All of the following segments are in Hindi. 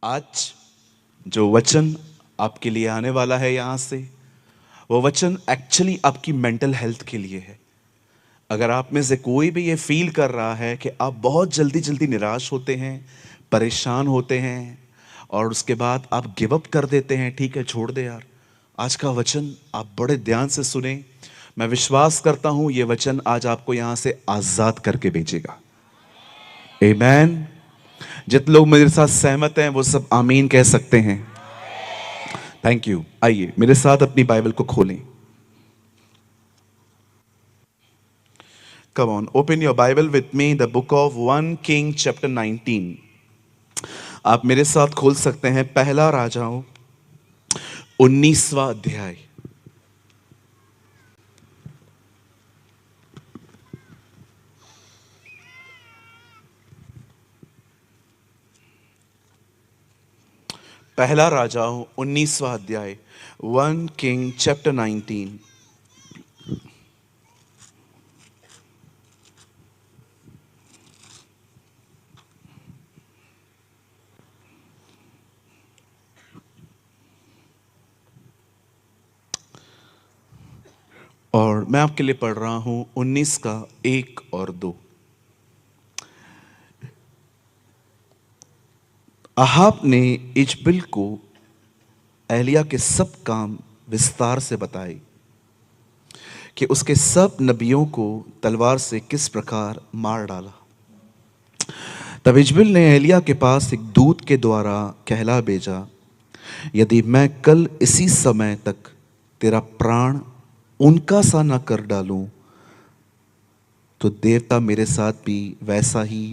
आज जो वचन आपके लिए आने वाला है यहाँ से, वो वचन एक्चुअली आपकी मेंटल हेल्थ के लिए है। अगर आप में से कोई भी ये फील कर रहा है कि आप बहुत जल्दी जल्दी निराश होते हैं, परेशान होते हैं और उसके बाद आप गिव अप कर देते हैं, ठीक है छोड़ दे यार, आज का वचन आप बड़े ध्यान से सुने। मैं विश्वास करता हूं ये वचन आज आपको यहां से आजाद करके भेजेगा। आमेन। जितने लोग मेरे साथ सहमत हैं वो सब आमीन कह सकते हैं। Thank you. आइए मेरे साथ अपनी बाइबल को खोलें। Come on, open your Bible with me, the book of 1 king chapter 19। आप मेरे साथ खोल सकते हैं पहला राजाओं 19वां अध्याय। पहला राजाओं 19वां अध्याय, 1 किंग चैप्टर 19। और मैं आपके लिए पढ़ रहा हूं 19 का 1 और 2। अहाब ने इजबिल को एलिया के सब काम विस्तार से बताए कि उसके सब नबियों को तलवार से किस प्रकार मार डाला। तब इजबिल ने एलिया के पास एक दूत के द्वारा कहला भेजा, यदि मैं कल इसी समय तक तेरा प्राण उनका सा न कर डालूं तो देवता मेरे साथ भी वैसा ही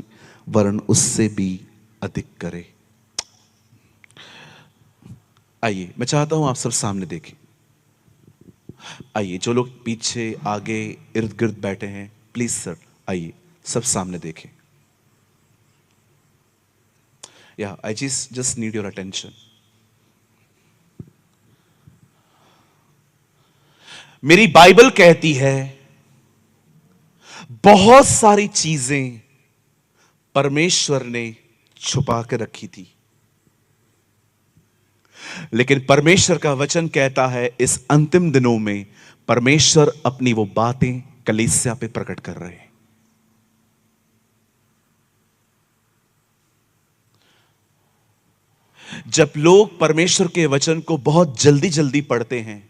वरन उससे भी अधिक करे। आइए मैं चाहता हूं आप सब सामने देखें। आइए जो लोग पीछे आगे इर्द गिर्द बैठे हैं, प्लीज सर आइए सब सामने देखें। या I just need your attention. मेरी बाइबल कहती है बहुत सारी चीजें परमेश्वर ने छुपा के रखी थी, लेकिन परमेश्वर का वचन कहता है इस अंतिम दिनों में परमेश्वर अपनी वो बातें कलीसिया पे प्रकट कर रहे हैं। जब लोग परमेश्वर के वचन को बहुत जल्दी जल्दी पढ़ते हैं,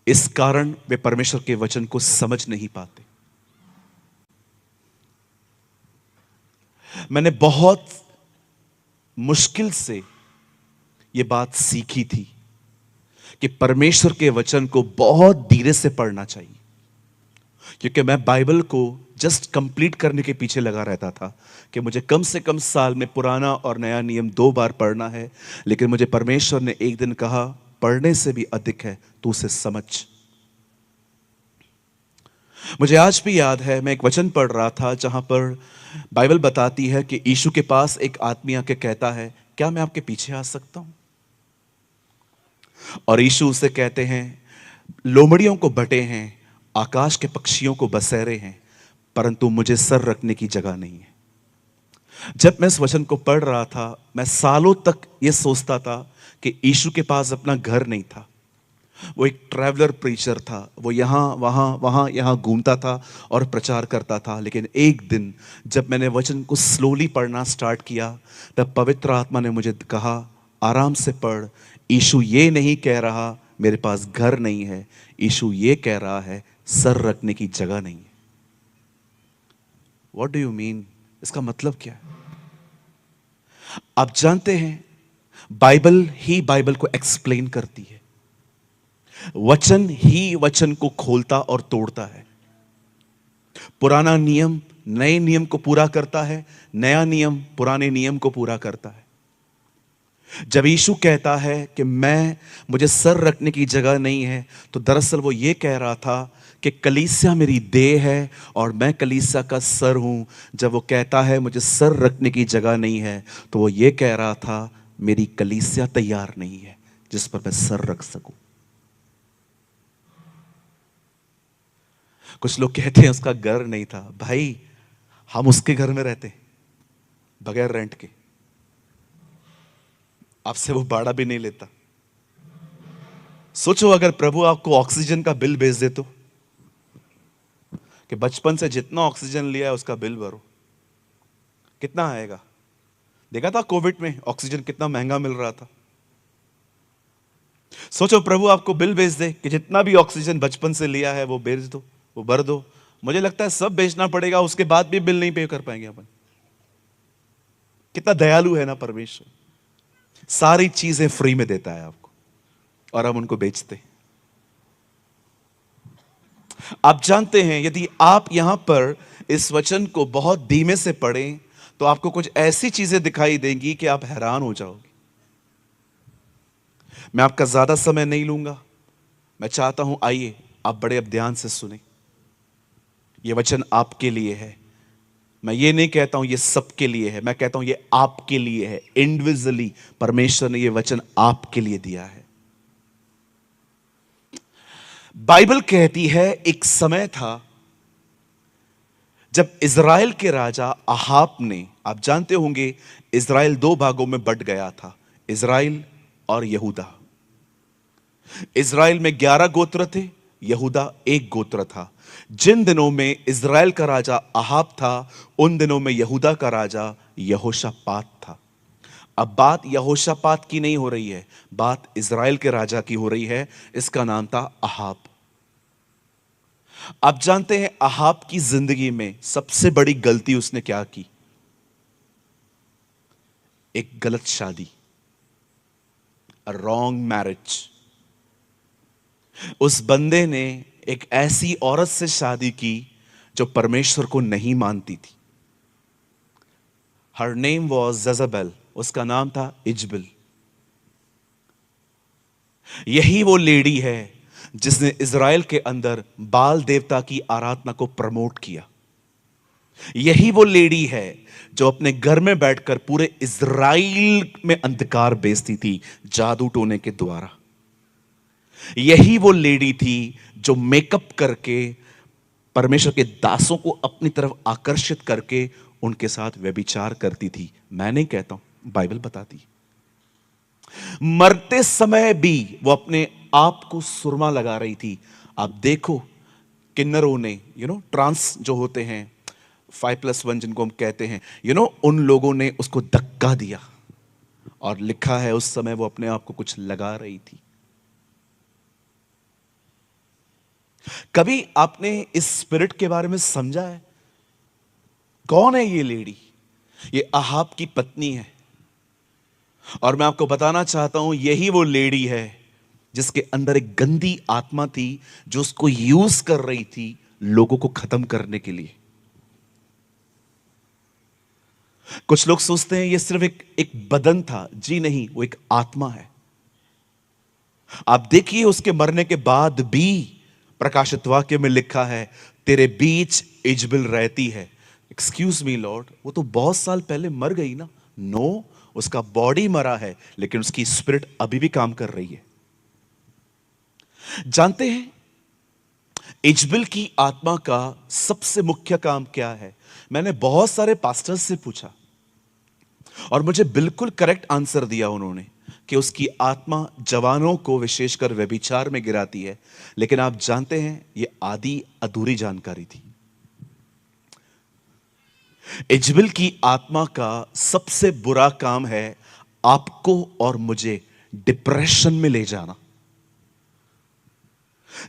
इस कारण वे परमेश्वर के वचन को समझ नहीं पाते। मैंने बहुत मुश्किल से यह बात सीखी थी कि परमेश्वर के वचन को बहुत धीरे से पढ़ना चाहिए, क्योंकि मैं बाइबल को जस्ट कंप्लीट करने के पीछे लगा रहता था कि मुझे कम से कम साल में पुराना और नया नियम 2 बार पढ़ना है। लेकिन मुझे परमेश्वर ने एक दिन कहा, पढ़ने से भी अधिक है तू उसे समझ। मुझे आज भी याद है, मैं एक वचन पढ़ रहा था जहां पर बाइबल बताती है कि यीशु के पास एक आदमी आके कहता है, क्या मैं आपके पीछे आ सकता हूं? और यीशु उसे कहते हैं, लोमड़ियों को बटे हैं, आकाश के पक्षियों को बसेरे हैं, परंतु मुझे सर रखने की जगह नहीं है। जब मैं इस वचन को पढ़ रहा था, मैं सालों तक यह सोचता था कि यीशु के पास अपना घर नहीं था। वो एक ट्रैवलर प्रीचर था, वो यहाँ वहाँ यहाँ घूमता था और प्रचार करता था। लेकिन एक दिन जब मैंने वचन को स्लोली पढ़ना स्टार्ट किया, तब पवित्र आत्मा ने मुझे कहा, आराम से पढ़। यीशु ये नहीं कह रहा मेरे पास घर नहीं है, यीशु ये कह रहा है सर रखने की जगह नहीं है। What do you mean? इसका मतलब क्या है? आप जानते हैं बाइबल ही बाइबल को एक्सप्लेन करती है, वचन ही वचन को खोलता और तोड़ता है। पुराना नियम नए नियम को पूरा करता है, नया नियम पुराने नियम को पूरा करता है। जब यीशु कहता है कि मुझे सर रखने की जगह नहीं है, तो दरअसल वो ये कह रहा था कि कलीसिया मेरी देह है और मैं कलीसिया का सर हूं। जब वो कहता है मुझे सर रखने की जगह नहीं है, तो वो ये कह रहा था मेरी कलीसिया तैयार नहीं है जिस पर मैं सर रख सकूं। कुछ लोग कहते हैं उसका घर नहीं था। भाई, हम उसके घर में रहते बगैर रेंट के। आपसे वो भाड़ा भी नहीं लेता। सोचो अगर प्रभु आपको ऑक्सीजन का बिल भेज दे तो, कि बचपन से जितना ऑक्सीजन लिया है उसका बिल भरो, कितना आएगा? देखा था कोविड में ऑक्सीजन कितना महंगा मिल रहा था। सोचो प्रभु आपको बिल भेज दे कि जितना भी ऑक्सीजन बचपन से लिया है वो भेज दो, वो भर दो। मुझे लगता है सब बेचना पड़ेगा, उसके बाद भी बिल नहीं पे कर पाएंगे अपन। कितना दयालु है ना परमेश्वर, सारी चीजें फ्री में देता है आपको और हम उनको बेचते हैं। आप जानते हैं यदि आप यहां पर इस वचन को बहुत धीमे से पढ़ें तो आपको कुछ ऐसी चीजें दिखाई देंगी कि आप हैरान हो जाओगे। मैं आपका ज्यादा समय नहीं लूंगा। मैं चाहता हूं आइए आप बड़े अब ध्यान से सुने। यह वचन आपके लिए है। मैं ये नहीं कहता हूं ये सबके लिए है, मैं कहता हूं ये आपके लिए है। इंडिविजुअली परमेश्वर ने यह वचन आपके लिए दिया है। बाइबल कहती है एक समय था जब इज़राइल के राजा अहाब ने, आप जानते होंगे इज़राइल दो भागों में बंट गया था, इज़राइल और यहूदा। इज़राइल में 11 गोत्र थे, यहूदा एक गोत्र था। जिन दिनों में इज़राइल का राजा अहाब था उन दिनों में यहूदा का राजा यहोशापात था। अब बात यहोशापात की नहीं हो रही है, बात इज़राइल के राजा की हो रही है। इसका नाम था अहाब। आप जानते हैं अहाब की जिंदगी में सबसे बड़ी गलती उसने क्या की? एक गलत शादी, रॉन्ग मैरिज। उस बंदे ने एक ऐसी औरत से शादी की जो परमेश्वर को नहीं मानती थी। हर नेम वॉज जज़बेल, उसका नाम था इजबेल। यही वो लेडी है जिसने इज़राइल के अंदर बाल देवता की आराधना को प्रमोट किया। यही वो लेडी है जो अपने घर में बैठकर पूरे इज़राइल में अंधकार बेचती थी जादू टोने के द्वारा। यही वो लेडी थी जो मेकअप करके परमेश्वर के दासों को अपनी तरफ आकर्षित करके उनके साथ व्यभिचार करती थी। मैं नहीं कहता हूं, बाइबल बताती है। मरते समय भी वो अपने आप को सुरमा लगा रही थी। आप देखो किन्नरों ने, ट्रांस जो होते हैं 5+1 जिनको हम कहते हैं, उन लोगों ने उसको धक्का दिया और लिखा है उस समय वो अपने आप को कुछ लगा रही थी। कभी आपने इस स्पिरिट के बारे में समझा है? कौन है ये लेडी? ये अहाब की पत्नी है। और मैं आपको बताना चाहता हूं यही वो लेडी है जिसके अंदर एक गंदी आत्मा थी जो उसको यूज कर रही थी लोगों को खत्म करने के लिए। कुछ लोग सोचते हैं ये सिर्फ एक बदन था। जी नहीं, वो एक आत्मा है। आप देखिए उसके मरने के बाद भी प्रकाशित वाक्य में लिखा है तेरे बीच इजबेल रहती है। एक्सक्यूज मी लॉर्ड, वो तो बहुत साल पहले मर गई ना। नो, उसका बॉडी मरा है लेकिन उसकी स्पिरिट अभी भी काम कर रही है। जानते हैं इजबेल की आत्मा का सबसे मुख्य काम क्या है? मैंने बहुत सारे पास्टर्स से पूछा और मुझे बिल्कुल करेक्ट आंसर दिया उन्होंने कि उसकी आत्मा जवानों को विशेषकर व्यभिचार में गिराती है। लेकिन आप जानते हैं यह आधी अधूरी जानकारी थी। इजबेल की आत्मा का सबसे बुरा काम है आपको और मुझे डिप्रेशन में ले जाना।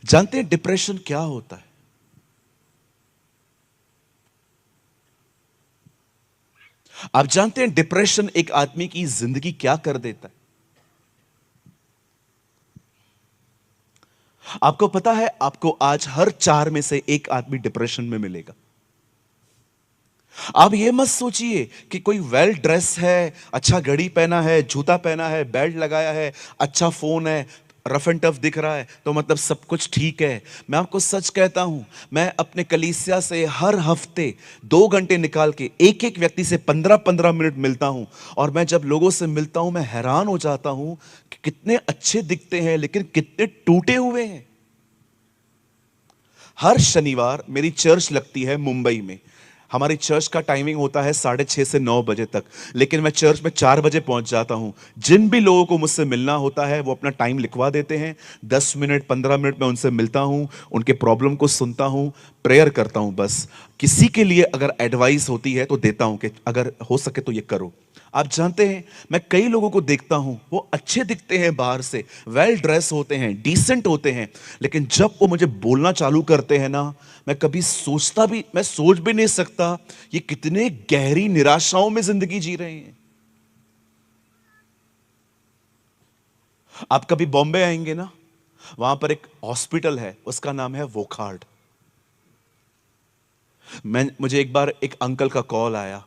जानते हैं डिप्रेशन क्या होता है? आप जानते हैं डिप्रेशन एक आदमी की जिंदगी क्या कर देता है? आपको पता है आपको आज हर 4 में से एक आदमी डिप्रेशन में मिलेगा। आप ये मत सोचिए कि कोई वेल ड्रेस है, अच्छा घड़ी पहना है, जूता पहना है, बेल्ट लगाया है, अच्छा फोन है, रफ एंड टफ दिख रहा है तो मतलब सब कुछ ठीक है। मैं आपको सच कहता हूं, मैं अपने कलीसिया से हर हफ्ते 2 घंटे निकाल के एक एक व्यक्ति से 15-15 मिनट मिलता हूं। और मैं जब लोगों से मिलता हूं मैं हैरान हो जाता हूं कि कितने अच्छे दिखते हैं लेकिन कितने टूटे हुए हैं। हर शनिवार मेरी चर्च लगती है मुंबई में। हमारी चर्च का टाइमिंग होता है 6:30 से 9 बजे तक, लेकिन मैं चर्च में 4 बजे पहुंच जाता हूं। जिन भी लोगों को मुझसे मिलना होता है वो अपना टाइम लिखवा देते हैं। 10 मिनट 15 मिनट में उनसे मिलता हूं, उनके प्रॉब्लम को सुनता हूं, प्रेयर करता हूं। बस किसी के लिए अगर एडवाइस होती है तो देता हूं कि अगर हो सके तो ये करो। आप जानते हैं, मैं कई लोगों को देखता हूं, वो अच्छे दिखते हैं, बाहर से वेल ड्रेस होते हैं, डिसेंट होते हैं, लेकिन जब वो मुझे बोलना चालू करते हैं ना, मैं कभी मैं सोच भी नहीं सकता ये कितने गहरी निराशाओं में जिंदगी जी रहे हैं। आप कभी बॉम्बे आएंगे ना, वहां पर एक हॉस्पिटल है, उसका नाम है वोखार्ड। मुझे एक बार एक अंकल का कॉल आया।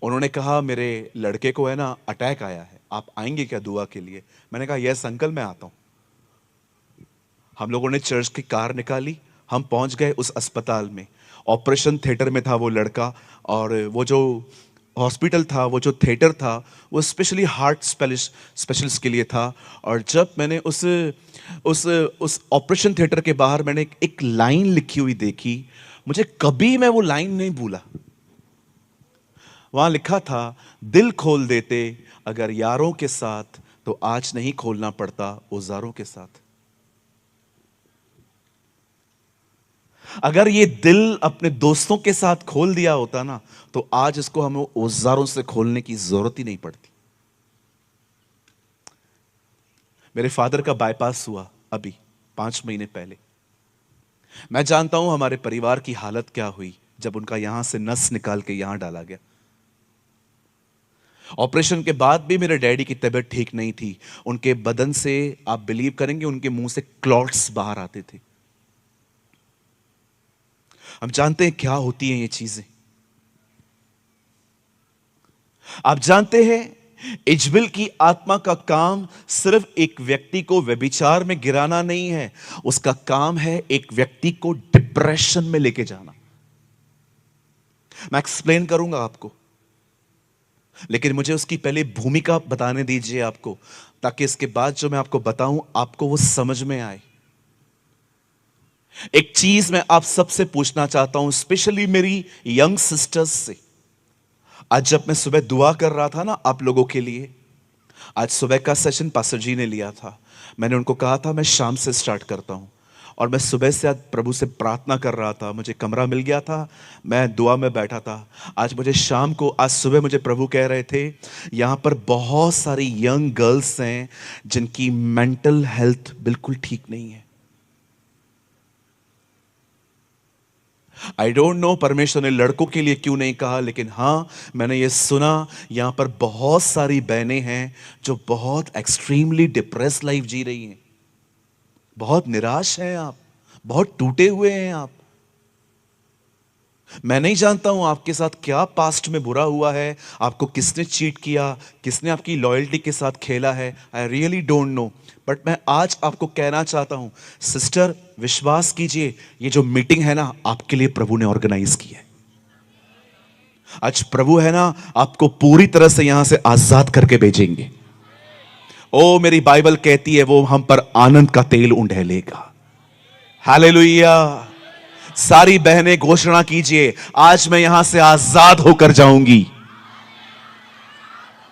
उन्होंने कहा मेरे लड़के को है ना अटैक आया है, आप आएंगे क्या दुआ के लिए? मैंने कहा यस अंकल, मैं आता हूं। हम लोगों ने चर्च की कार निकाली, हम पहुंच गए उस अस्पताल में। ऑपरेशन थिएटर में था वो लड़का, और वो जो हॉस्पिटल था, वो जो थिएटर था, वो स्पेशली हार्ट स्पेशलिस्ट के लिए था। और जब मैंने उस ऑपरेशन थिएटर के बाहर मैंने एक लाइन लिखी हुई देखी, मुझे कभी मैं वो लाइन नहीं भूला। वहां लिखा था, दिल खोल देते अगर यारों के साथ, तो आज नहीं खोलना पड़ता औजारों के साथ। अगर ये दिल अपने दोस्तों के साथ खोल दिया होता ना, तो आज इसको हमें औजारों से खोलने की जरूरत ही नहीं पड़ती। मेरे फादर का बाईपास हुआ अभी 5 महीने पहले। मैं जानता हूं हमारे परिवार की हालत क्या हुई जब उनका यहां से नस निकाल के यहां डाला गया। ऑपरेशन के बाद भी मेरे डैडी की तबीयत ठीक नहीं थी। उनके बदन से, आप बिलीव करेंगे, उनके मुंह से क्लॉट्स बाहर आते थे। हम जानते हैं क्या होती हैं ये चीजें। आप जानते हैं, इजबिल की आत्मा का काम सिर्फ एक व्यक्ति को व्यभिचार में गिराना नहीं है, उसका काम है एक व्यक्ति को डिप्रेशन में लेके जाना। मैं एक्सप्लेन करूंगा आपको, लेकिन मुझे उसकी पहले भूमिका बताने दीजिए आपको, ताकि इसके बाद जो मैं आपको बताऊं आपको वो समझ में आए। एक चीज मैं आप सबसे पूछना चाहता हूं, स्पेशली मेरी यंग सिस्टर्स से। आज जब मैं सुबह दुआ कर रहा था ना आप लोगों के लिए, आज सुबह का सेशन पास्टर जी ने लिया था। मैंने उनको कहा था मैं शाम से स्टार्ट करता हूं, और मैं सुबह से आज प्रभु से प्रार्थना कर रहा था। मुझे कमरा मिल गया था, मैं दुआ में बैठा था। आज सुबह मुझे प्रभु कह रहे थे, यहां पर बहुत सारी यंग गर्ल्स हैं जिनकी मेंटल हेल्थ बिल्कुल ठीक नहीं है। आई डोंट नो परमेश्वर ने लड़कों के लिए क्यों नहीं कहा, लेकिन हां, मैंने ये सुना, यहां पर बहुत सारी बहनें हैं जो बहुत एक्सट्रीमली डिप्रेस लाइफ जी रही हैं। बहुत निराश हैं आप, बहुत टूटे हुए हैं आप। मैं नहीं जानता हूं आपके साथ क्या पास्ट में बुरा हुआ है, आपको किसने चीट किया, किसने आपकी लॉयल्टी के साथ खेला है। I really don't know, but मैं आज आपको कहना चाहता हूं, सिस्टर विश्वास कीजिए, ये जो मीटिंग है ना आपके लिए प्रभु ने ऑर्गेनाइज की है। आज प्रभु है ना आपको पूरी तरह से यहां से आजाद करके भेजेंगे। ओ मेरी बाइबल कहती है वो हम पर आनंद का तेल उंडेलेगा। हालेलुया। सारी बहनें घोषणा कीजिए, आज मैं यहां से आजाद होकर जाऊंगी।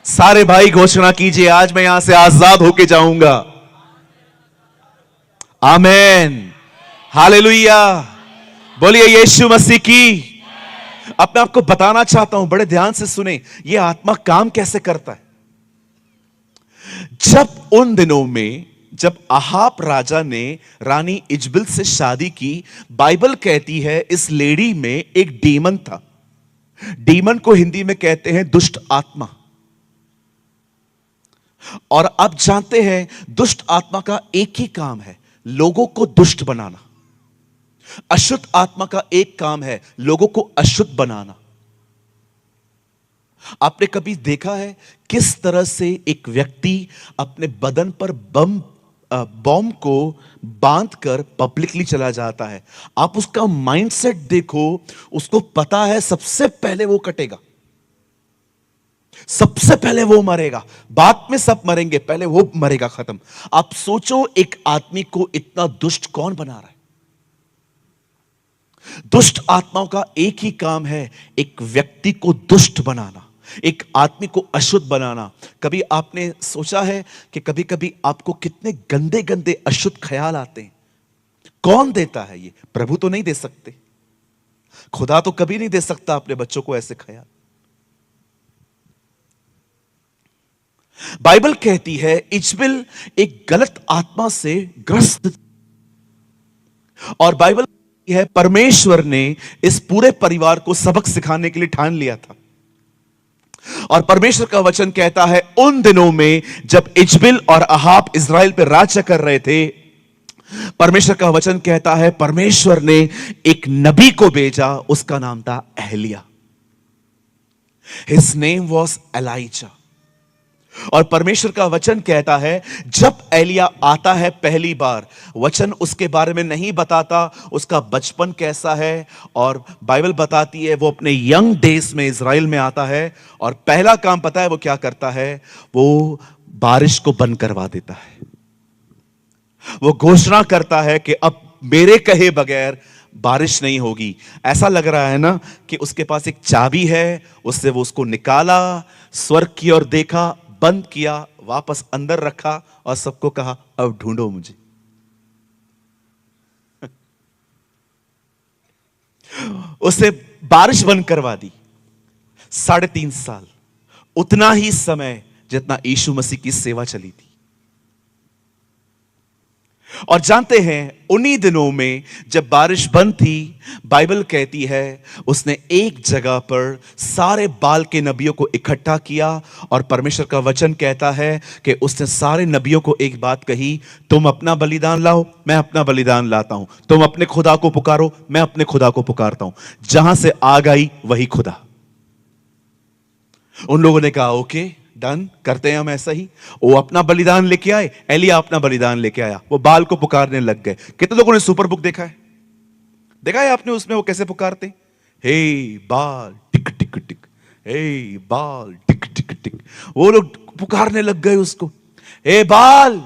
सारे भाई घोषणा कीजिए, आज मैं यहां से आजाद होकर जाऊंगा। आमेन, हालेलुया। बोलिए यीशु मसीह की। अब मैं आपको बताना चाहता हूं, बड़े ध्यान से सुने, यह आत्मा काम कैसे करता है। जब उन दिनों में जब अहाब राजा ने रानी इजबिल से शादी की, बाइबल कहती है इस लेडी में एक डीमन था। डीमन को हिंदी में कहते हैं दुष्ट आत्मा। और आप जानते हैं दुष्ट आत्मा का एक ही काम है, लोगों को दुष्ट बनाना। अशुद्ध आत्मा का एक काम है, लोगों को अशुद्ध बनाना। आपने कभी देखा है किस तरह से एक व्यक्ति अपने बदन पर बॉम्ब को बांधकर पब्लिकली चला जाता है? आप उसका माइंडसेट देखो, उसको पता है सबसे पहले वो कटेगा, सबसे पहले वो मरेगा, बाद में सब मरेंगे, पहले वो मरेगा, खत्म। आप सोचो एक आदमी को इतना दुष्ट कौन बना रहा है। दुष्ट आत्माओं का एक ही काम है, एक व्यक्ति को दुष्ट बनाना, एक आदमी को अशुद्ध बनाना। कभी आपने सोचा है कि कभी कभी आपको कितने गंदे गंदे अशुद्ध ख्याल आते हैं? कौन देता है ये? प्रभु तो नहीं दे सकते, खुदा तो कभी नहीं दे सकता अपने बच्चों को ऐसे ख्याल। बाइबल कहती है इजबेल एक गलत आत्मा से ग्रस्त थी। और बाइबल कहती है परमेश्वर ने इस पूरे परिवार को सबक सिखाने के लिए ठान लिया था। और परमेश्वर का वचन कहता है उन दिनों में जब इजबेल और अहाब इज़राइल पर राज्य कर रहे थे, परमेश्वर का वचन कहता है परमेश्वर ने एक नबी को भेजा, उसका नाम था एलिया। His name was Elijah. और परमेश्वर का वचन कहता है जब एलिया आता है पहली बार, वचन उसके बारे में नहीं बताता उसका बचपन कैसा है, और बाइबल बताती है वो अपने यंग डेज में इज़राइल में आता है और पहला काम पता है वो क्या करता है? वो बारिश को बंद करवा देता है। वो घोषणा करता है कि अब मेरे कहे बगैर बारिश नहीं होगी। ऐसा लग रहा है ना कि उसके पास एक चाबी है, उससे वो उसको निकाला, स्वर्ग की ओर देखा, बंद किया, वापस अंदर रखा और सबको कहा अब ढूंढो मुझे। उसे बारिश बंद करवा दी। 3.5 साल, उतना ही समय जितना यीशु मसीह की सेवा चली थी। और जानते हैं उन्हीं दिनों में जब बारिश बंद थी, बाइबल कहती है उसने एक जगह पर सारे बाल के नबियों को इकट्ठा किया और परमेश्वर का वचन कहता है कि उसने सारे नबियों को एक बात कही, तुम अपना बलिदान लाओ, मैं अपना बलिदान लाता हूं। तुम अपने खुदा को पुकारो, मैं अपने खुदा को पुकारता हूं। जहां से आग आई वही खुदा। उन लोगों ने कहा ओके डन, करते हैं हम ऐसा ही। वो अपना बलिदान लेके आए, एलिया अपना बलिदान लेके आया, वो बाल को पुकारने लग गए। कितने लोगों ने सुपर बुक देखा है? देखा है आपने उसमें वो कैसे पुकारते? हे बाल टिक टिक टिक, हे बाल टिक टिक टिक। वो लोग पुकारने लग गए उसको, हे बाल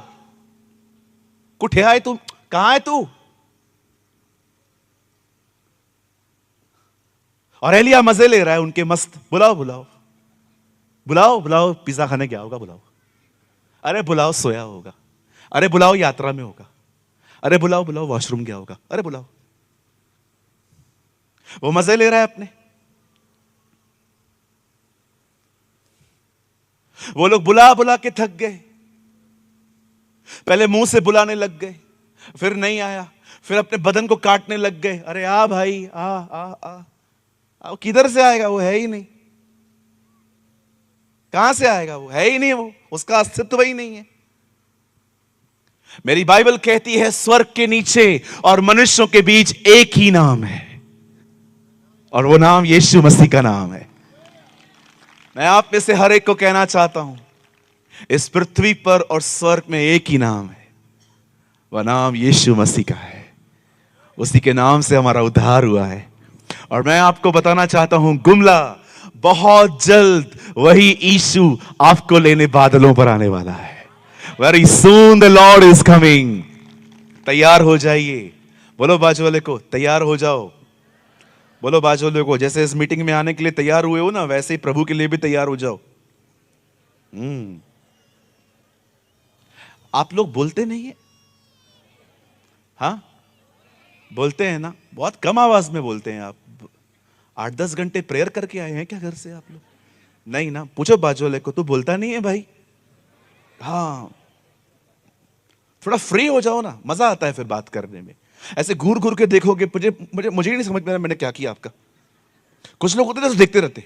कुठे आए तू, कहां है तू? और एलिया मजे ले रहा है उनके मस्त, बुलाओ बुलाओ बुलाओ बुलाओ, पिज्जा खाने गया होगा, बुलाओ। अरे बुलाओ सोया होगा, अरे बुलाओ यात्रा में होगा, अरे बुलाओ बुलाओ वॉशरूम गया होगा, अरे बुलाओ। वो मजे ले रहा है अपने। वो लोग बुला बुला के थक गए। पहले मुंह से बुलाने लग गए, फिर नहीं आया, फिर अपने बदन को काटने लग गए। अरे आ भाई आ आ आ, आ किधर से आएगा? वो है ही नहीं। कहां से आएगा? वो है ही नहीं, वो उसका अस्तित्व ही नहीं है। मेरी बाइबल कहती है स्वर्ग के नीचे और मनुष्यों के बीच एक ही नाम है, और वो नाम यीशु मसीह का नाम है। मैं आप में से हर एक को कहना चाहता हूं इस पृथ्वी पर और स्वर्ग में एक ही नाम है, वह नाम यीशु मसीह का है। उसी के नाम से हमारा उद्धार हुआ है। और मैं आपको बताना चाहता हूं गुमला, बहुत जल्द वही यीशु आपको लेने बादलों पर आने वाला है। Very soon the Lord is coming. तैयार हो जाइए। बोलो बाजू वाले को तैयार हो जाओ। बोलो बाजू वाले को जैसे इस मीटिंग में आने के लिए तैयार हुए हो ना, वैसे ही प्रभु के लिए भी तैयार हो जाओ। आप लोग बोलते नहीं है? हाँ बोलते हैं ना, बहुत कम आवाज में बोलते हैं आप। 8-10 घंटे प्रेयर करके आए हैं क्या घर से आप लोग? नहीं ना। पूछो बाजू वाले को, तू बोलता नहीं है भाई? हाँ, थोड़ा फ्री हो जाओ ना, मजा आता है फिर बात करने में। ऐसे घूर घूर के देखोगे, मुझे मुझे मुझे ही नहीं समझ में आ रहा मैंने क्या किया आपका। कुछ लोग होते हैं तो देखते रहते।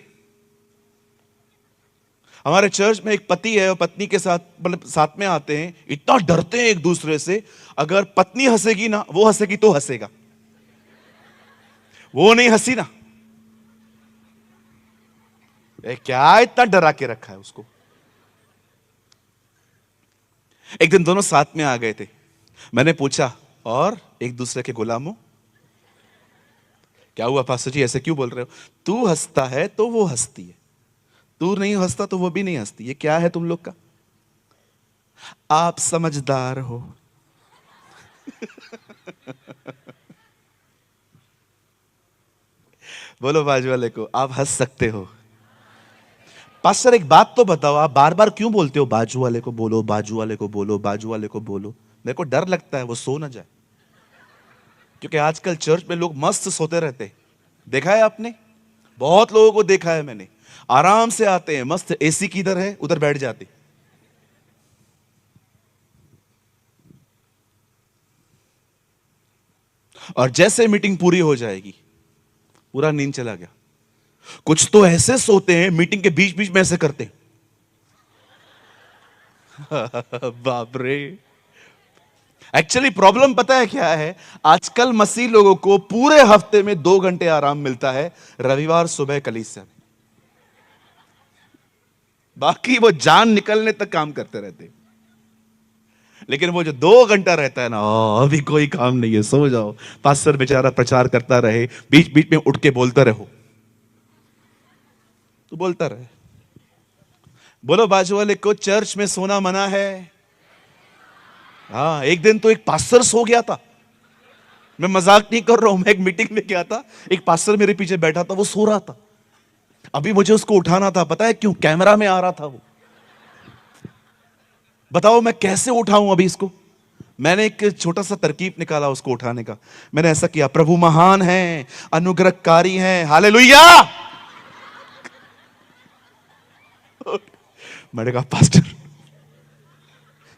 हमारे चर्च में एक पति है और पत्नी के साथ मतलब साथ में आते हैं, इतना डरते हैं एक दूसरे से। अगर पत्नी हंसेगी ना, वो हंसेगी तो हंसेगा, वो नहीं हंसी ना, क्या इतना डरा के रखा है उसको। एक दिन दोनों साथ में आ गए थे। मैंने पूछा और एक दूसरे के गुलामों क्या हुआ पास्टर जी, ऐसे क्यों बोल रहे हो? तू हंसता है तो वो हंसती है, तू नहीं हंसता तो वो भी नहीं हंसती। ये क्या है तुम लोग का? आप समझदार हो। बोलो बाजू वाले को, आप हंस सकते हो। पास्टर एक बात तो बताओ, आप बार बार क्यों बोलते हो बाजू वाले को बोलो, बाजू वाले को बोलो, बाजू वाले को बोलो? मेरे को डर लगता है वो सो ना जाए, क्योंकि आजकल चर्च में लोग मस्त सोते रहते हैं। देखा है आपने? बहुत लोगों को देखा है मैंने, आराम से आते हैं, मस्त एसी किधर है उधर बैठ जाते। और जैसे मीटिंग पूरी हो जाएगी, पूरा नींद चला गया। कुछ तो ऐसे सोते हैं मीटिंग के बीच बीच में ऐसे करते हैं। बाप रे। एक्चुअली प्रॉब्लम पता है क्या है? आजकल मसीह लोगों को पूरे हफ्ते में 2 घंटे आराम मिलता है, रविवार सुबह कलीसिया में। बाकी वो जान निकलने तक काम करते रहते हैं। लेकिन वो जो 2 घंटा रहता है ना, अभी कोई काम नहीं है, सो जाओ। पास्टर बेचारा प्रचार करता रहे, बीच बीच में उठ के बोलता रहो, तो बोलता रहे। बोलो बाजू वाले को, चर्च में सोना मना है। हाँ, एक दिन तो एक पास्टर सो गया था, मैं मजाक नहीं कर रहा हूं। मैं एक मीटिंग में गया था, एक पास्टर मेरे पीछे बैठा था, वो सो रहा था। अभी मुझे उसको उठाना था, पता है क्यों? कैमरा में आ रहा था वो। बताओ मैं कैसे उठाऊं अभी इसको? मैंने एक छोटा सा तरकीब निकाला उसको उठाने का। मैंने ऐसा किया, प्रभु महान है, अनुग्रहकारी है, हालेलुया। मैंने कहा पास्टर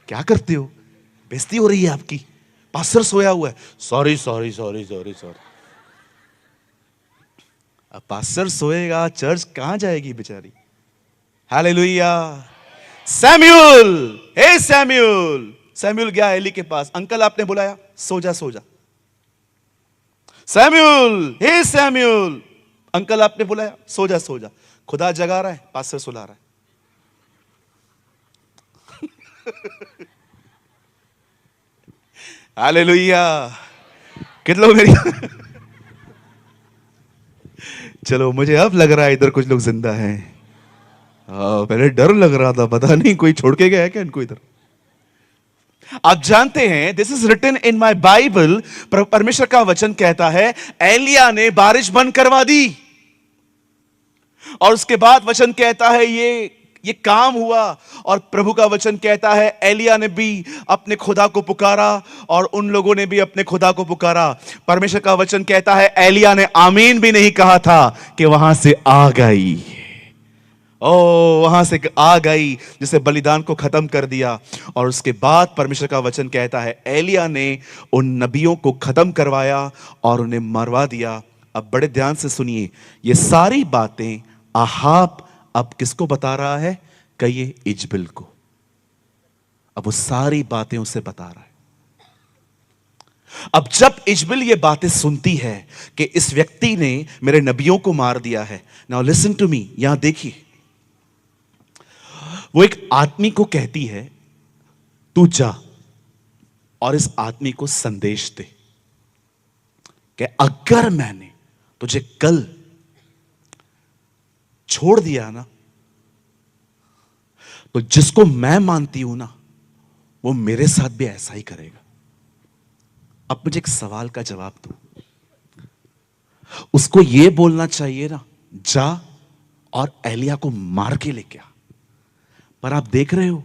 क्या करते हो, बेइज्जती हो रही है आपकी, पास्टर सोया हुआ है। Sorry sorry sorry sorry sorry. अब पास्टर सोएगा, चर्च कहां जाएगी बेचारी? हालेलुया। सैम्यूल, हे सैम्यूल। सैम्यूल गया एली के पास, अंकल आपने बुलाया, सो जा सो जा। सैम्यूल, हे सैम्यूल, अंकल आपने बुलाया, सो जा सो जा। खुदा जगा रहा है, पास्टर सुला रहा है। हालेलुया। कितने लोग मेरी चलो, मुझे अब लग रहा है इधर कुछ लोग जिंदा हैं। पहले डर लग रहा था, पता नहीं कोई छोड़ के गया है क्या इनको इधर। आप जानते हैं, this is written in my Bible, परमेश्वर का वचन कहता है एलिया ने बारिश बंद करवा दी, और उसके बाद वचन कहता है ये काम हुआ। और प्रभु का वचन कहता है एलिया ने भी अपने खुदा को पुकारा, और उन लोगों ने भी अपने खुदा को पुकारा। परमेश्वर का वचन कहता है एलिया ने आमीन भी नहीं कहा था कि वहां से आ गई, ओ वहां से आ गई, जिसे बलिदान को खत्म कर दिया। और उसके बाद परमेश्वर का वचन कहता है एलिया ने उन नबियों को खत्म करवाया और उन्हें मरवा दिया। अब बड़े ध्यान से सुनिए, ये सारी बातें आहाब अब किसको बता रहा है? कहिए, इजबेल को। अब वो सारी बातें उसे बता रहा है। अब जब इजबेल ये बातें सुनती है कि इस व्यक्ति ने मेरे नबियों को मार दिया है, नाउ लिसन टू मी, यहां देखिए, वो एक आदमी को कहती है तू जा और इस आदमी को संदेश दे कि अगर मैंने तुझे कल छोड़ दिया ना, तो जिसको मैं मानती हूं ना, वो मेरे साथ भी ऐसा ही करेगा। अब मुझे एक सवाल का जवाब दो, उसको यह बोलना चाहिए ना, जा और एलिया को मार के लेके आ। पर आप देख रहे हो,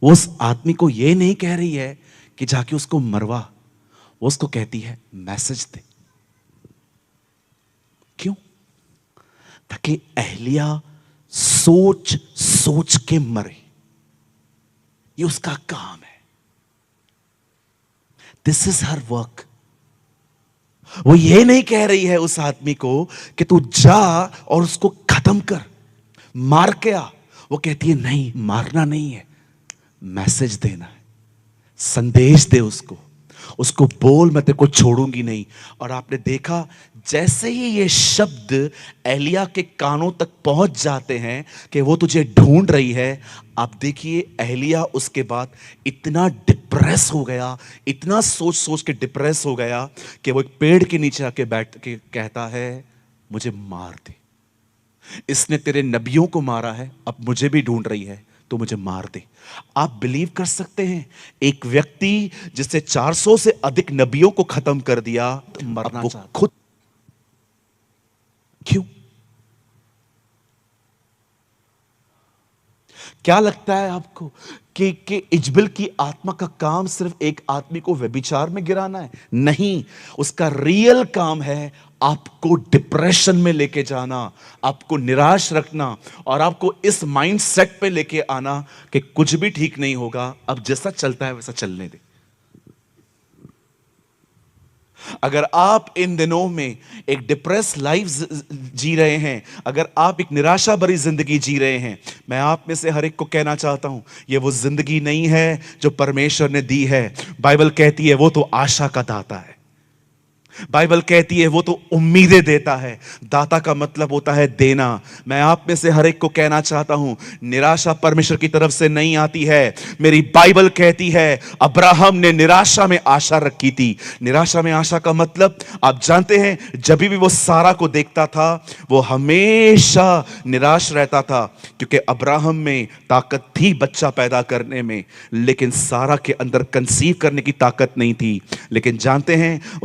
वो उस आदमी को यह नहीं कह रही है कि जाके उसको मरवा, वो उसको कहती है मैसेज दे। क्यों? ताकि एलिया सोच सोच के मरे। ये उसका काम है, दिस इज हर वर्क। वो ये नहीं कह रही है उस आदमी को कि तू जा और उसको खत्म कर, मार के आ। वो कहती है नहीं, मारना नहीं है, मैसेज देना है, संदेश दे उसको, उसको बोल मैं तेरे को छोड़ूंगी नहीं। और आपने देखा, जैसे ही ये शब्द एलिया के कानों तक पहुंच जाते हैं कि वो तुझे ढूंढ रही है, आप देखिए एलिया उसके बाद इतना डिप्रेस हो गया, इतना सोच सोच के डिप्रेस हो गया कि वो एक पेड़ के नीचे आके बैठ के कहता है मुझे मार दे, इसने तेरे नबियों को मारा है, अब मुझे भी ढूंढ रही है, तो मुझे मार दे। आप बिलीव कर सकते हैं, एक व्यक्ति जिससे 400 से अधिक नबियों को खत्म कर दिया, मरना चाहता, खुद क्यों? क्या लगता है आपको कि इजबेल की आत्मा का काम सिर्फ एक आदमी को व्यभिचार में गिराना है? नहीं, उसका रियल काम है आपको डिप्रेशन में लेके जाना, आपको निराश रखना और आपको इस माइंडसेट पे लेके आना कि कुछ भी ठीक नहीं होगा, अब जैसा चलता है वैसा चलने दे। अगर आप इन दिनों में एक डिप्रेस लाइफ जी रहे हैं, अगर आप एक निराशा भरी जिंदगी जी रहे हैं, मैं आप में से हर एक को कहना चाहता हूं, यह वो जिंदगी नहीं है जो परमेश्वर ने दी है। बाइबल कहती है वो तो आशा का दाता है। बाइबल कहती है वो तो उम्मीदें देता है। दाता का मतलब होता है देना। मैं आप में से हर एक को कहना चाहता हूं, निराशा परमेश्वर की तरफ से नहीं आती है। मेरी बाइबल कहती है अब्राहम ने निराशा में आशा रखी थी। निराशा में आशा का मतलब आप जानते हैं, जब भी वो सारा को देखता था वो हमेशा निराश रहता था, क्योंकि अब्राहम में ताकत थी बच्चा पैदा करने में, लेकिन सारा के अंदर कंसीव करने की ताकत नहीं थी। लेकिन जानते हैं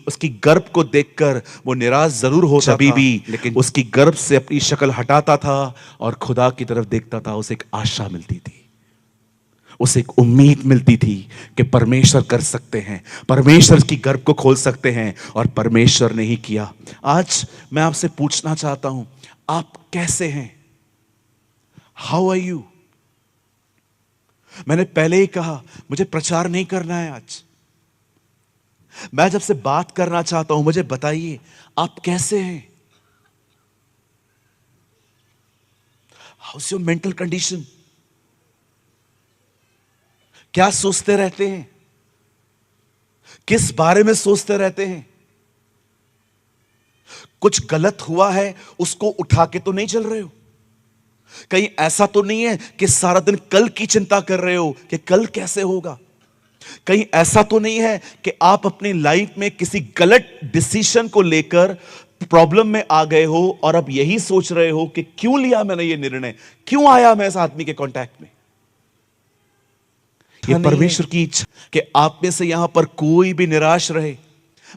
उसकी गर्भ को देखकर वो निराश जरूर होता था, लेकिन उसकी गर्भ से अपनी शक्ल हटाता था और खुदा की तरफ देखता था। उसे एक आशा मिलती थी, उसे एक उम्मीद मिलती थी कि परमेश्वर कर सकते हैं, परमेश्वर की गर्भ को खोल सकते हैं, और परमेश्वर ने ही किया। आज मैं आपसे पूछना चाहता हूं, आप कैसे हैं? How are you? मैंने पहले ही कहा मुझे प्रचार नहीं करना है आज। मैं जब से बात करना चाहता हूं, मुझे बताइए आप कैसे हैं? House your mental condition? क्या सोचते रहते हैं? किस बारे में सोचते रहते हैं? कुछ गलत हुआ है उसको उठा के तो नहीं चल रहे हो? कहीं ऐसा तो नहीं है कि सारा दिन कल की चिंता कर रहे हो कि कल कैसे होगा? कहीं ऐसा तो नहीं है कि आप अपनी लाइफ में किसी गलत डिसीजन को लेकर प्रॉब्लम में आ गए हो और अब यही सोच रहे हो कि क्यों लिया मैंने ये निर्णय, क्यों आया मैं इस आदमी के कांटेक्ट में? ये परमेश्वर की इच्छा कि आप में से यहां पर कोई भी निराश रहे।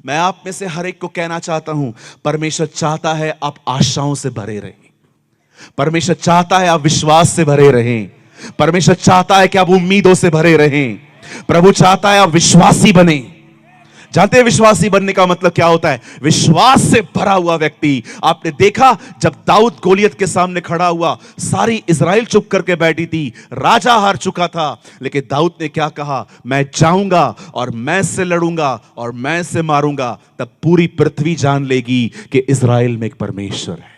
मैं आप में से हर एक को कहना चाहता हूं, परमेश्वर चाहता है आप आशाओं से भरे रहें। परमेश्वर चाहता है आप विश्वास से भरे रहें। परमेश्वर चाहता है कि आप उम्मीदों से भरे रहें। प्रभु चाहता है आप विश्वासी बने। जानते हैं विश्वासी बनने का मतलब क्या होता है? विश्वास से भरा हुआ व्यक्ति। आपने देखा जब दाऊद गोलियत के सामने खड़ा हुआ, सारी इजराइल चुप करके बैठी थी, राजा हार चुका था, लेकिन दाऊद ने क्या कहा? मैं जाऊंगा और मैं से लड़ूंगा और मैं से मारूंगा। तब पूरी पृथ्वी जान लेगी कि इजराइल में एक परमेश्वर है।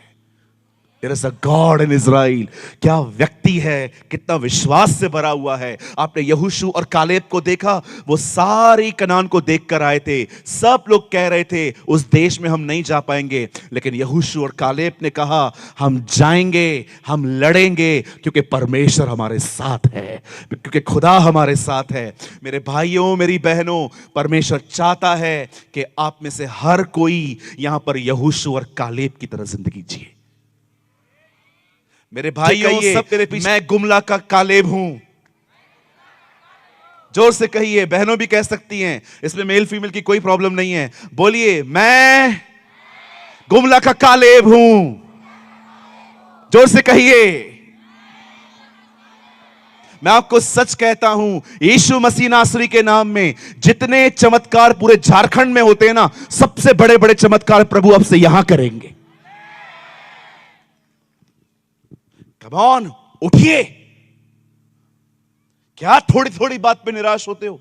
There is a God in Israel। क्या व्यक्ति है, कितना विश्वास से भरा हुआ है। आपने यहोशू और कालेब को देखा, वो सारी कनान को देखकर आए थे। सब लोग कह रहे थे उस देश में हम नहीं जा पाएंगे, लेकिन यहोशू और कालेब ने कहा हम जाएंगे, हम लड़ेंगे, क्योंकि परमेश्वर हमारे साथ है, क्योंकि खुदा हमारे साथ है। मेरे भाइयों, मेरी बहनों, परमेश्वर चाहता है कि आप में से हर कोई यहां पर यहोशू और कालेब की तरह जिंदगी जिए। मेरे भाइयों, सब मेरे पीछे, मैं गुमला का कालेब हूं। जोर से कहिए, बहनों भी कह सकती हैं, इसमें मेल फीमेल की कोई प्रॉब्लम नहीं है। बोलिए, मैं गुमला का कालेब हूं। जोर से कहिए। मैं आपको सच कहता हूं, यीशु मसीह नासरी के नाम में जितने चमत्कार पूरे झारखंड में होते हैं ना, सबसे बड़े बड़े चमत्कार प्रभु अब से यहां करेंगे। कम ऑन, उठिए। क्या थोड़ी थोड़ी बात पे निराश होते हो?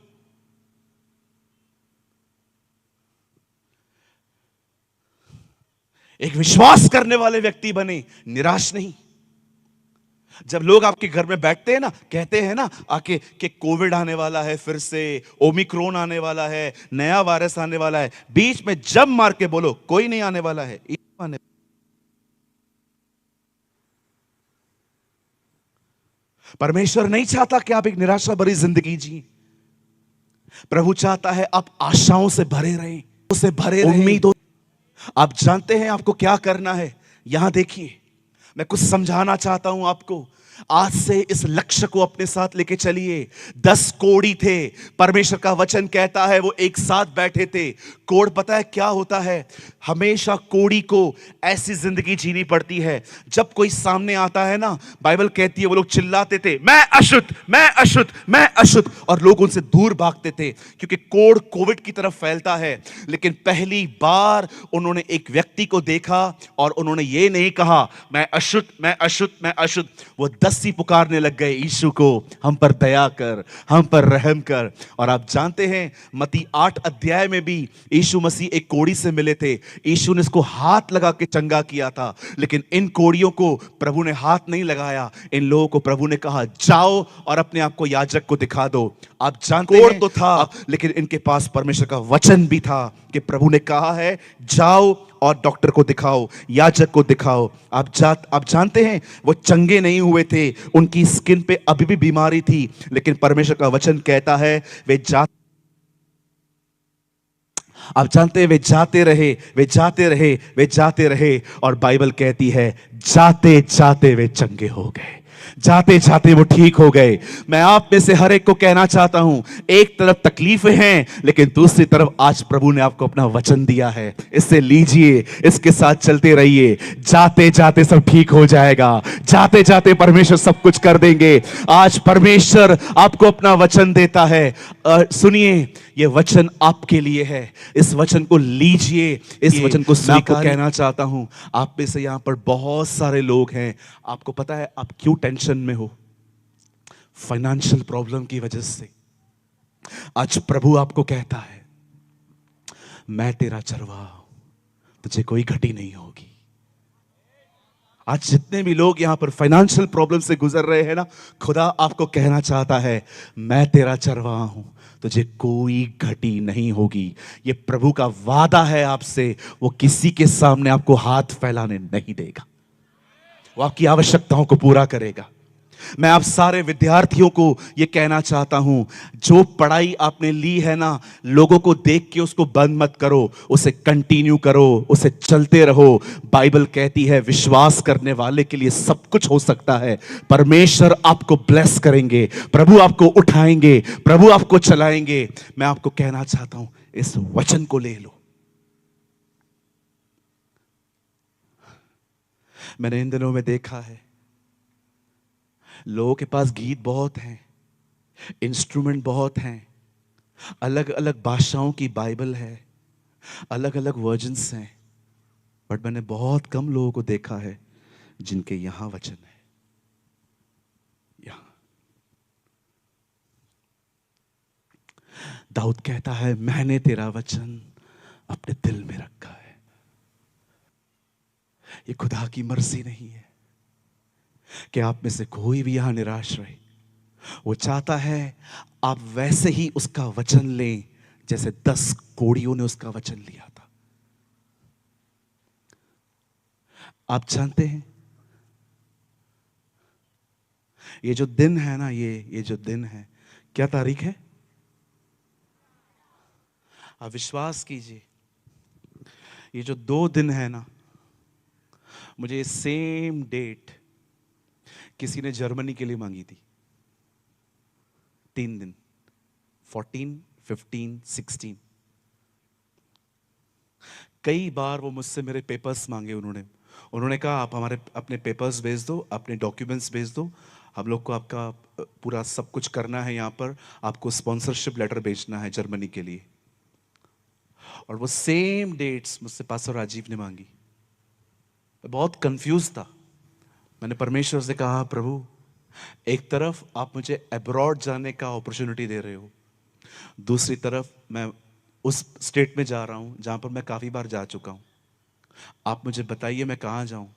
एक विश्वास करने वाले व्यक्ति बने, निराश नहीं। जब लोग आपके घर में बैठते हैं ना, कहते हैं ना आके कि कोविड आने वाला है, फिर से ओमिक्रॉन आने वाला है, नया वायरस आने वाला है, बीच में जब मार के बोलो कोई नहीं आने वाला है। परमेश्वर नहीं चाहता कि आप एक निराशा भरी जिंदगी जिए। प्रभु चाहता है आप आशाओं से भरे रहें, उसे भरे रहें, उम्मीदों। आप जानते हैं आपको क्या करना है? यहां देखिए, मैं कुछ समझाना चाहता हूं आपको। आज से इस लक्ष्य को अपने साथ लेके चलिए। 10 कोढ़ी थे, परमेश्वर का वचन कहता है वो एक साथ बैठे थे। कोढ़ पता है क्या होता है? हमेशा कोढ़ी को ऐसी जिंदगी जीनी पड़ती है, जब कोई सामने आता है ना, बाइबल कहती है वो लोग चिल्लाते थे, मैं अशुद्ध, मैं अशुद्ध, मैं अशुद्ध, और लोग उनसे दूर भागते थे, क्योंकि कोढ़ कोविड की तरफ फैलता है। लेकिन पहली बार उन्होंने एक व्यक्ति को देखा और उन्होंने ये नहीं कहा मैं अशुद्ध, मैं अशुद्ध, मैं अशुद्ध। वो 10 ही पुकारने लग गए, यीशु को हम पर दया कर, हम पर रहम कर। और आप जानते हैं मत्ती 8 अध्याय में भी यीशु मसीह एक कोढ़ी से मिले थे। यीशु ने इसको हाथ लगा के चंगा किया था, लेकिन इन कोढ़ियों को प्रभु ने हाथ नहीं लगाया। इन लोगों को प्रभु ने कहा जाओ और अपने आप को याजक को दिखा दो। आप जानते हैं तो था, लेकिन इनके पास परमेश्वर का वचन भी था कि प्रभु ने कहा है जाओ और डॉक्टर को दिखाओ, याजक को दिखाओ। आप जानते हैं वो चंगे नहीं हुए थे, उनकी स्किन पे अभी भी बीमारी थी, लेकिन परमेश्वर का वचन कहता है आप जानते हैं वे जाते रहे, वे जाते रहे, वे जाते रहे, और बाइबल कहती है जाते जाते वे चंगे हो गए, जाते जाते वो ठीक हो गए। मैं आप में से हर एक को कहना चाहता हूं, एक तरफ तकलीफें हैं, लेकिन दूसरी तरफ आज प्रभु ने आपको अपना वचन दिया है, इससे लीजिए, इसके साथ चलते रहिए। जाते जाते सब ठीक हो जाएगा, जाते जाते परमेश्वर सब कुछ कर देंगे। आज परमेश्वर आपको अपना वचन देता है। सुनिए, ये वचन आपके लिए है, इस वचन को लीजिए, इस वचन को स्वीकार। कहना चाहता हूं, आप में से यहां पर बहुत सारे लोग हैं, आपको पता है आप क्यों टेंशन में हो? फाइनेंशियल प्रॉब्लम की वजह से। आज प्रभु आपको कहता है मैं तेरा चरवाहा हूं, तुझे कोई घटी नहीं होगी। आज जितने भी लोग यहां पर फाइनेंशियल प्रॉब्लम से गुजर रहे हैं ना, खुदा आपको कहना चाहता है मैं तेरा चरवाहा हूं, तुझे कोई घटी नहीं होगी। ये प्रभु का वादा है आपसे, वो किसी के सामने आपको हाथ फैलाने नहीं देगा, वो आपकी आवश्यकताओं को पूरा करेगा। मैं आप सारे विद्यार्थियों को यह कहना चाहता हूं, जो पढ़ाई आपने ली है ना, लोगों को देख के उसको बंद मत करो, उसे कंटिन्यू करो, उसे चलते रहो। बाइबल कहती है विश्वास करने वाले के लिए सब कुछ हो सकता है। परमेश्वर आपको ब्लेस करेंगे, प्रभु आपको उठाएंगे, प्रभु आपको चलाएंगे। मैं आपको कहना चाहता हूं, इस वचन को ले लो। मैंने इन दिनों में देखा है लोगों के पास गीत बहुत हैं, इंस्ट्रूमेंट बहुत हैं, अलग अलग भाषाओं की बाइबल है, अलग अलग वर्जन्स हैं, बट मैंने बहुत कम लोगों को देखा है जिनके यहां वचन है। यहां दाऊद कहता है मैंने तेरा वचन अपने दिल में रखा है। ये खुदा की मर्जी नहीं है कि आप में से कोई भी यहां निराश रहे। वो चाहता है आप वैसे ही उसका वचन लें जैसे 10 कोढ़ियों ने उसका वचन लिया था। आप जानते हैं ये जो दिन है ना, ये जो दिन है, क्या तारीख है? आप विश्वास कीजिए, ये जो 2 दिन है ना, मुझे सेम डेट किसी ने जर्मनी के लिए मांगी थी। 3 दिन, 14, 15, 16। कई बार वो मुझसे मेरे पेपर्स मांगे उन्होंने कहा आप हमारे अपने पेपर्स भेज दो, अपने डॉक्यूमेंट्स भेज दो, हम लोग को आपका पूरा सब कुछ करना है, यहाँ पर आपको स्पॉन्सरशिप लेटर भेजना है जर्मनी के लिए। और वो सेम डेट्स मुझसे पास्टर राजीव ने मांगी। मैं बहुत कंफ्यूज था। मैंने परमेश्वर से कहा प्रभु, एक तरफ आप मुझे अब्रॉड जाने का अपॉर्चुनिटी दे रहे हो, दूसरी तरफ मैं उस स्टेट में जा रहा हूं जहां पर मैं काफी बार जा चुका हूं। आप मुझे बताइए मैं कहां जाऊं।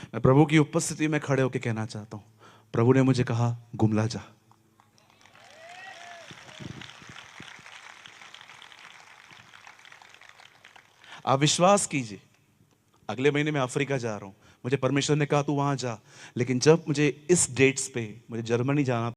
मैं प्रभु की उपस्थिति में खड़े होकर कहना चाहता हूं, प्रभु ने मुझे कहा गुमला जा। आप विश्वास कीजिए, अगले महीने मैं अफ्रीका जा रहा हूं। मुझे परमेश्वर ने कहा तू वहां जा, लेकिन जब मुझे इस डेट्स पे मुझे जर्मनी जाना